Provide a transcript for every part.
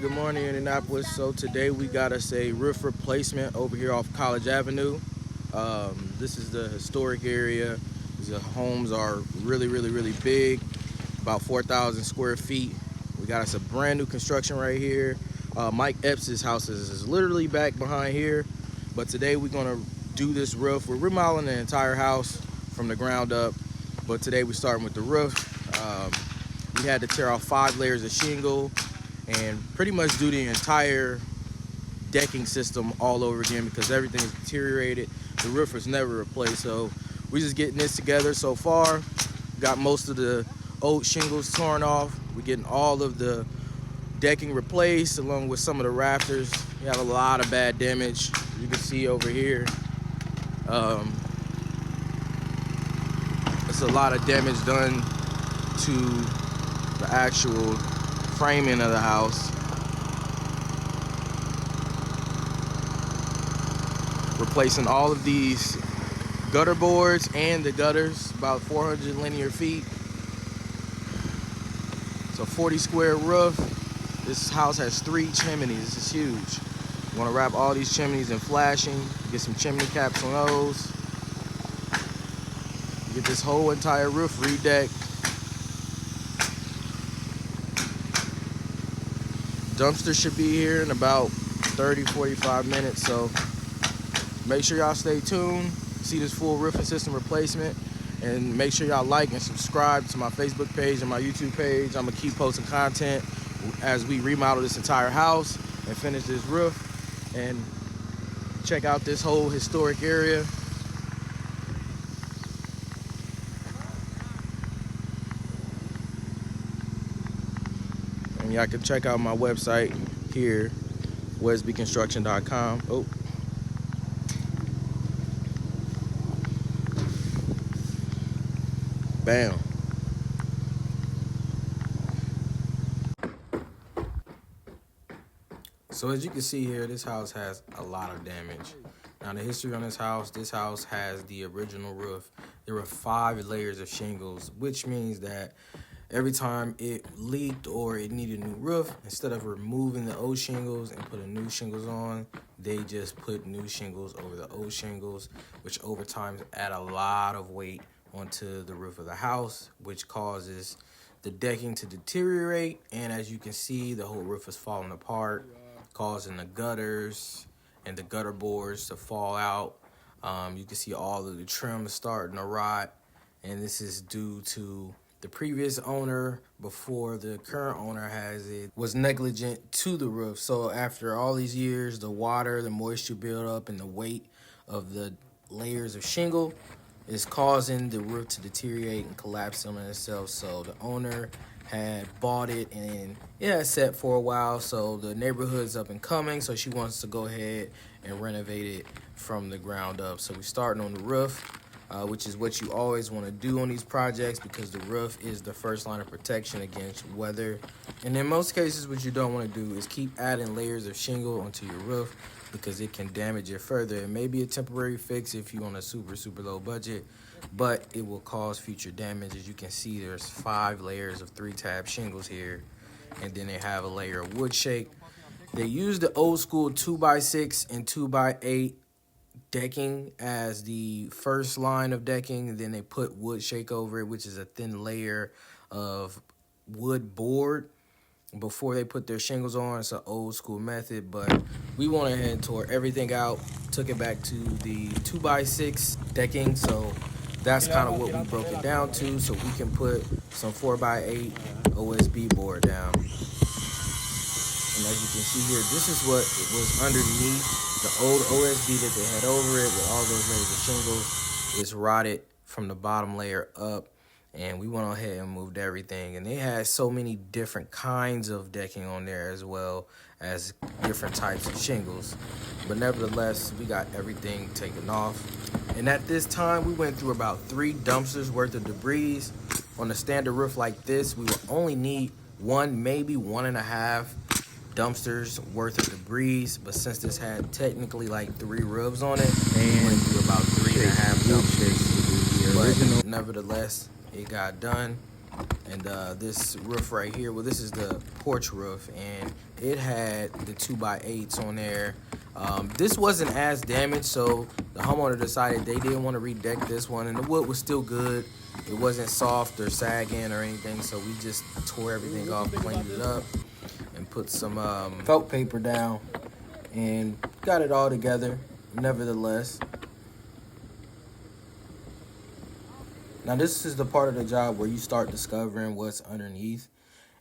Good morning, Indianapolis. So today we got us a roof replacement over here off College Avenue. This is the historic area. The homes are really big, about 4,000 square feet. We got us a brand new construction right here. Mike Epps' house is literally back behind here. But today we're gonna do this roof. We're remodeling the entire house from the ground up. But today we're starting with the roof. We had to tear off 5 layers of shingle and pretty much do the entire decking system all over again because everything is deteriorated. The roof was never replaced, so we're just getting this together so far. Got most of the old shingles torn off. We're getting all of the decking replaced along with some of the rafters. We have a lot of bad damage. You can see over here. It's a lot of damage done to the actual framing of the house. Replacing all of these gutter boards and the gutters, about 400 linear feet. It's a 40 square roof. This house has 3 chimneys. This is huge. You want to wrap all these chimneys in flashing, get some chimney caps on those. Get this whole entire roof redecked. Dumpster should be here in about 30-45 minutes, so make sure y'all stay tuned, see this full roofing system replacement, and make sure y'all like and subscribe to my Facebook page and my YouTube page. I'm gonna keep posting content as we remodel this entire house and finish this roof and check out this whole historic area. And y'all can check out my website here, wesbyconstruction.com. Oh. Bam. So as you can see here, this house has a lot of damage. Now the history on this house has the original roof. There were 5 layers of shingles, which means that every time it leaked or it needed a new roof, instead of removing the old shingles and putting new shingles on, they just put new shingles over the old shingles, which over time add a lot of weight onto the roof of the house, which causes the decking to deteriorate. And as you can see, the whole roof is falling apart, causing the gutters and the gutter boards to fall out. You can see all of the trim starting to rot, and this is due to the previous owner, before the current owner has it, was negligent to the roof. So after all these years, the water, the moisture buildup, and the weight of the layers of shingle is causing the roof to deteriorate and collapse on itself. So the owner had bought it and it had sat for a while, so the neighborhood's up and coming, so she wants to go ahead and renovate it from the ground up. So we're starting on the roof, which is what you always want to do on these projects, because the roof is the first line of protection against weather. And in most cases, what you don't want to do is keep adding layers of shingle onto your roof, because it can damage it further. It may be a temporary fix if you're on a super low budget, but it will cause future damage. As you can see, there's 5 layers of 3-tab shingles here, and then they have a layer of wood shake. They use the old school 2x6 and 2x8 decking as the first line of decking, and then they put wood shake over it, which is a thin layer of wood board before they put their shingles on. It's an old school method, but we went ahead and tore everything out, took it back to the 2x6 decking. So that's kind of what we broke it down to, so we can put some 4x8 OSB board down. And as you can see here, this is what it was underneath the old OSB that they had over it with all those layers of shingles. It's rotted from the bottom layer up, and we went ahead and moved everything. And they had so many different kinds of decking on there, as well as different types of shingles. But nevertheless, we got everything taken off. And at this time, we went through about 3 dumpsters worth of debris. On a standard roof like this, we would only need 1, maybe 1.5 dumpsters worth of debris, but since this had technically like 3 roofs on it, we went through about 3.5 dumpsters. But nevertheless, it got done. And this roof right here, well, this is the porch roof, and it had the 2x8s on there. This wasn't as damaged, so the homeowner decided they didn't want to redeck this one, and the wood was still good. It wasn't soft or sagging or anything, so we just tore everything off, cleaned it up, and put some felt paper down, and got it all together. Nevertheless, now this is the part of the job where you start discovering what's underneath.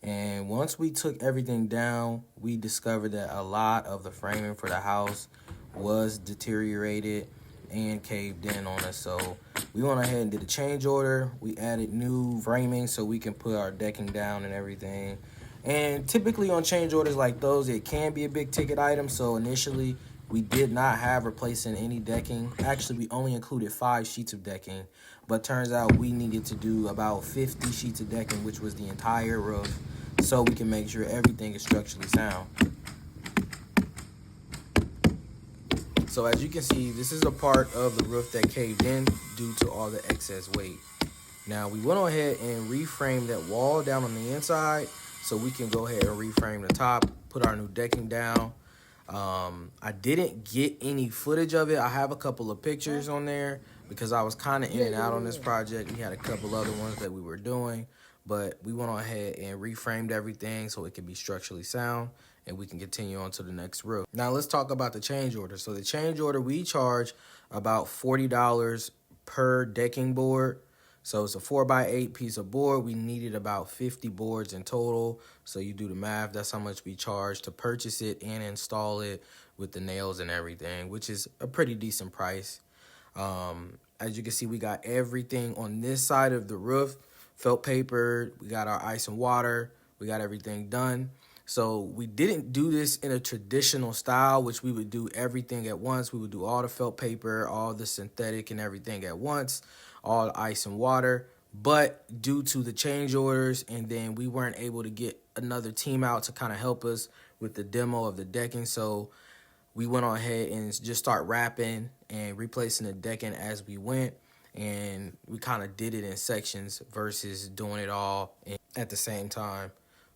And once we took everything down, we discovered that a lot of the framing for the house was deteriorated and caved in on us. So we went ahead and did a change order. We added new framing so we can put our decking down and everything. And typically on change orders like those, it can be a big ticket item. So initially, we did not have replacing any decking. Actually, we only included 5 sheets of decking. But turns out we needed to do about 50 sheets of decking, which was the entire roof, so we can make sure everything is structurally sound. So as you can see, this is a part of the roof that caved in due to all the excess weight. Now we went ahead and reframed that wall down on the inside so we can go ahead and reframe the top, put our new decking down. I didn't get any footage of it. I have a couple of pictures on there because I was kind of in and out on this project. We had a couple other ones that we were doing, but we went ahead and reframed everything so it could be structurally sound and we can continue on to the next roof. Now let's talk about the change order. So the change order, we charge about $40 per decking board. So it's a 4x8 piece of board. We needed about 50 boards in total. So you do the math. That's how much we charge to purchase it and install it with the nails and everything, which is a pretty decent price. As you can see, we got everything on this side of the roof, felt paper. We got our ice and water. We got everything done. So we didn't do this in a traditional style, which we would do everything at once. We would do all the felt paper, all the synthetic and everything at once, all the ice and water. But due to the change orders, and then we weren't able to get another team out to kind of help us with the demo of the decking. So we went on ahead and just start wrapping and replacing the decking as we went. And we kind of did it in sections versus doing it all at the same time.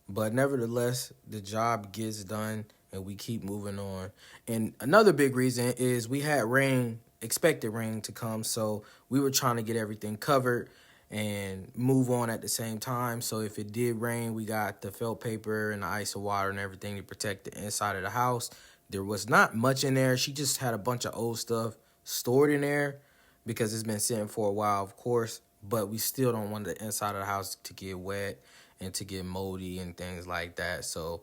But nevertheless, the job gets done and we keep moving on. And another big reason is we had rain, expected rain to come. So we were trying to get everything covered and move on at the same time. So if it did rain, we got the felt paper and the ice and water and everything to protect the inside of the house. There was not much in there. She just had a bunch of old stuff stored in there because it's been sitting for a while, of course. But we still don't want the inside of the house to get wet and to get moldy and things like that. So,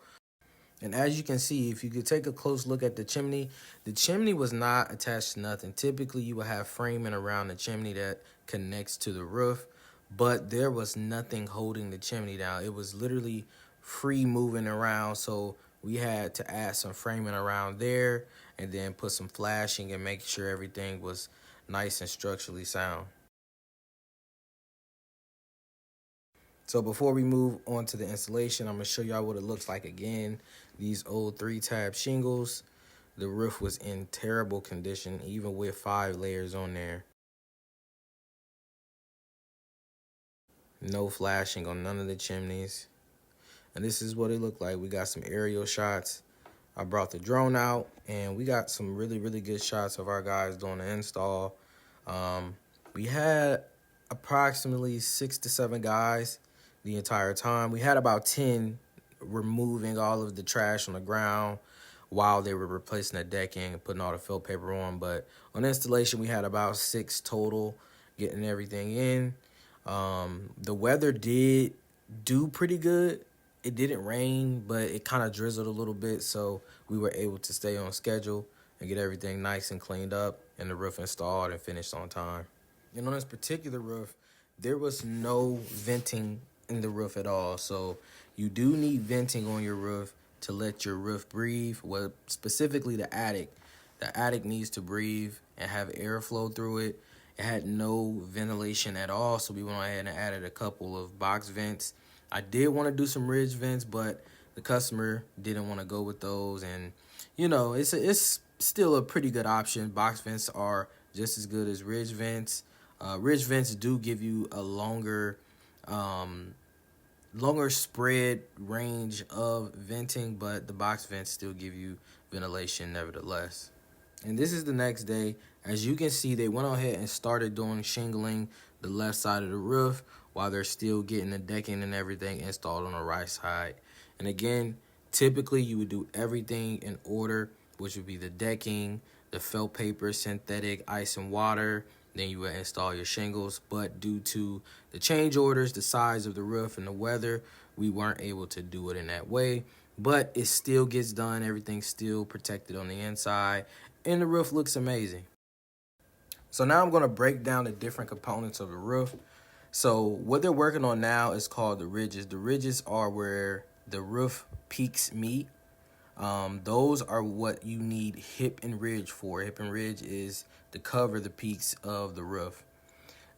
and as you can see, if you could take a close look at the chimney was not attached to nothing. Typically, you would have framing around the chimney that connects to the roof, but there was nothing holding the chimney down. It was literally free moving around. So we had to add some framing around there and then put some flashing and make sure everything was nice and structurally sound. So before we move on to the installation, I'm going to show y'all what it looks like again. These old 3-tab shingles. The roof was in terrible condition, even with 5 layers on there. No flashing on none of the chimneys. And this is what it looked like. We got some aerial shots. I brought the drone out, and we got some really, really good shots of our guys doing the install. We had approximately 6 to 7 guys the entire time. We had about 10 removing all of the trash on the ground while they were replacing the decking and putting all the felt paper on. But on installation, we had about 6 total getting everything in. The weather did do pretty good. It didn't rain, but it kind of drizzled a little bit, so we were able to stay on schedule and get everything nice and cleaned up and the roof installed and finished on time. And on this particular roof, there was no venting in the roof at all. So you do need venting on your roof to let your roof breathe. Well, specifically the attic. The attic needs to breathe and have airflow through it. It had no ventilation at all, so we went ahead and added a couple of box vents. I did want to do some ridge vents, but the customer didn't want to go with those. And, you know, it's still a pretty good option. Box vents are just as good as ridge vents. Ridge vents do give you a longer longer spread range of venting, but the box vents still give you ventilation nevertheless. And this is the next day. As you can see, they went ahead and started doing shingling the left side of the roof while they're still getting the decking and everything installed on the right side. And again, typically you would do everything in order, which would be the decking, the felt paper, synthetic, ice and water. Then you would install your shingles. But due to the change orders, the size of the roof, and the weather, we weren't able to do it in that way. But it still gets done. Everything's still protected on the inside, and the roof looks amazing. So now I'm going to break down the different components of the roof. So what they're working on now is called the ridges. The ridges are where the roof peaks meet. Those are what you need hip and ridge for. Hip and ridge is to cover the peaks of the roof.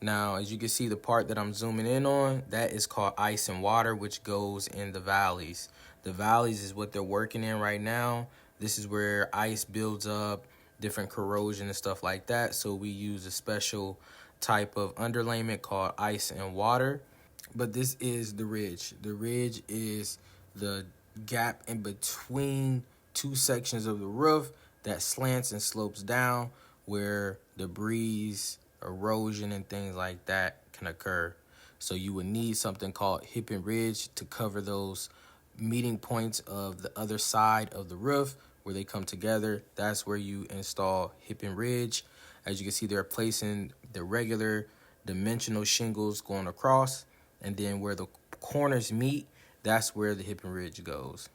Now, as you can see, the part that I'm zooming in on, that is called ice and water, which goes in the valleys. The valleys is what they're working in right now. This is where ice builds up, different corrosion and stuff like that. So we use a special type of underlayment called ice and water. But this is the ridge. The ridge is the gap in between two sections of the roof that slants and slopes down where debris, erosion, and things like that can occur. So you would need something called hip and ridge to cover those meeting points of the other side of the roof where they come together. That's where you install hip and ridge. As you can see, they're placing the regular dimensional shingles going across, and then where the corners meet, that's where the hip and ridge goes.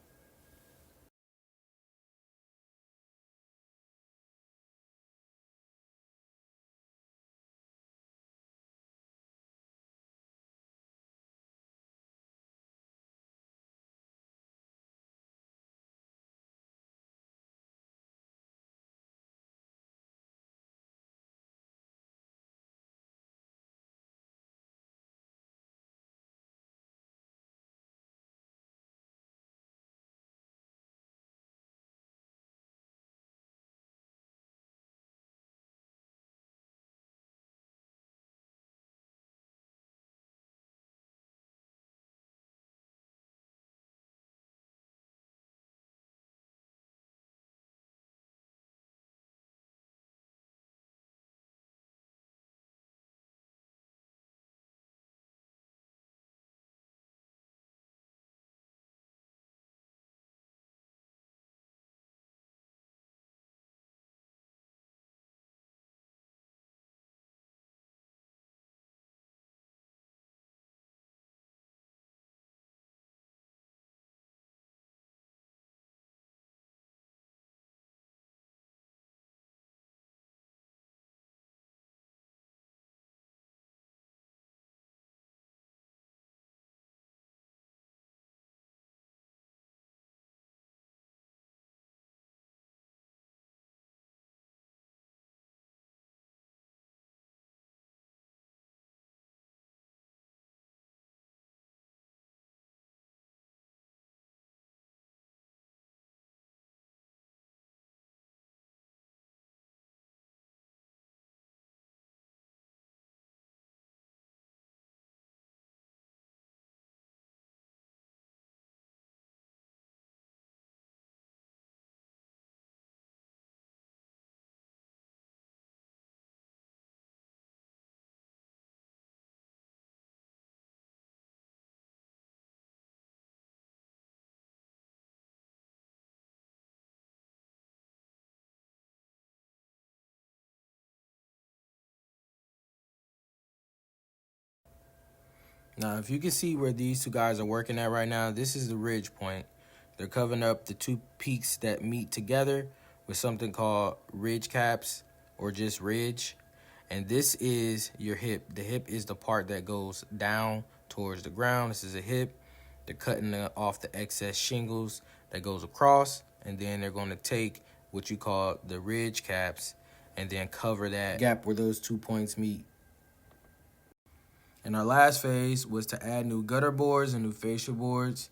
Now, if you can see where these two guys are working at right now, this is the ridge point. They're covering up the two peaks that meet together with something called ridge caps or just ridge. And this is your hip. The hip is the part that goes down towards the ground. This is a hip. They're cutting off the excess shingles that goes across, and then they're going to take what you call the ridge caps and then cover that gap where those 2 points meet. And our last phase was to add new gutter boards and new fascia boards.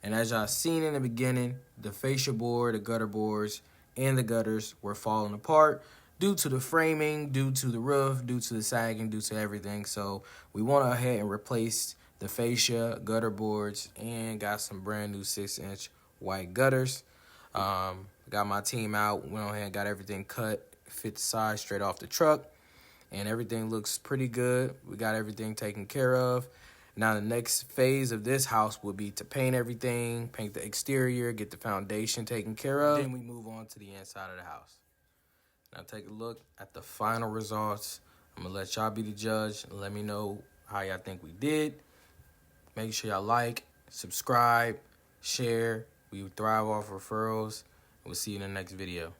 And as y'all seen in the beginning, the fascia board, the gutter boards, and the gutters were falling apart due to the framing, due to the roof, due to the sagging, due to everything. So we went ahead and replaced the fascia, gutter boards, and got some brand new 6-inch white gutters. Got my team out, went on ahead and got everything cut, fit the size straight off the truck, and everything looks pretty good. We got everything taken care of. Now the next phase of this house would be to paint everything, paint the exterior, get the foundation taken care of. Then we move on to the inside of the house. Now take a look at the final results. I'm going to let y'all be the judge and let me know how y'all think we did. Make sure y'all like, subscribe, share. We thrive off referrals. We'll see you in the next video.